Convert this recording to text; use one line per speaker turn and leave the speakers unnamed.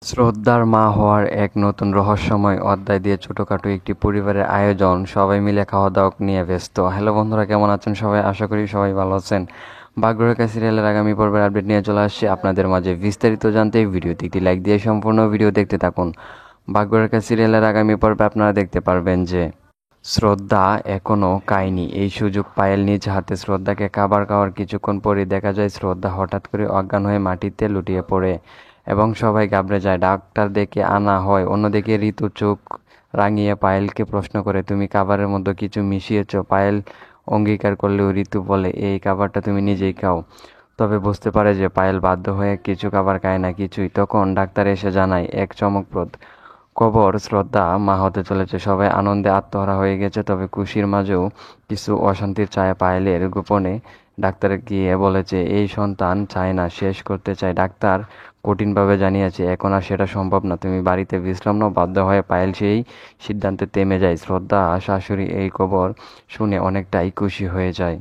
শ্রদ্ধার মা হওয়ার এক নতুন রহস্যময় অধ্যায় দিয়ে ছোটখাটো একটি পরিবারের আয়োজন, সবাই মিলে খাওয়া দাওয়া নিয়ে ব্যস্ত। হ্যালো বন্ধুরা, কেমন আছেন সবাই? আশা করি সবাই ভালো আছেন। ভাগ্যরেখা সিরিয়ালের আগামী পর্বের আপডেট নিয়ে চলে আসছে আপনাদের মাঝে। বিস্তারিত জানতে ভিডিওতে একটি লাইক দিয়ে সম্পূর্ণ ভিডিও দেখতে থাকুন। ভাগ্যরেখা সিরিয়ালের আগামী পর্বে আপনারা দেখতে পারবেন যে শ্রদ্ধা এখনও খায়নি। এই সুযোগ পায়েল নিজ হাতে শ্রদ্ধাকে খাবার খাওয়ার কিছুক্ষণ পরই দেখা যায় শ্রদ্ধা হঠাৎ করে অজ্ঞান হয়ে মাটিতে লুটিয়ে পড়ে এবং সবাই ঘাবড়ে যায়। ডাক্তার ডেকে আনা হয়। অন্যদিকে ঋতু চোখ রাঙিয়ে পায়েলকে প্রশ্ন করে, তুমি খাবারের মধ্যে কিছু মিশিয়েছ? পায়েল অঙ্গীকার করলেও ঋতু বলে, এই খাবারটা তুমি নিজেই খাও। তবে বুঝতে পারে যে পায়েল বাধ্য হয়ে কিছু খাবার খায় না, কিছুই। তখন ডাক্তার এসে জানায় এক চমকপ্রদ খবর, শ্রদ্ধা মা হতে চলেছে। সবাই আনন্দে আত্মহারা হয়ে গেছে। তবে খুশির মাঝেও কিছু অশান্তির ছায়া পায়েলের গোপনে ডাক্তার গিয়ে বলেছে এই সন্তান চায় না, শেষ করতে চায়। ডাক্তার কঠিনভাবে জানিয়েছে এখন আর সেটা সম্ভব না, তুমি বাড়িতে বিশ্রাম নাও। বাধ্য হয়ে পায়েল সেই সিদ্ধান্তে থেমে যায়। শ্রদ্ধা শাশুড়ি এই খবর শুনে অনেকটাই খুশি হয়ে যায়।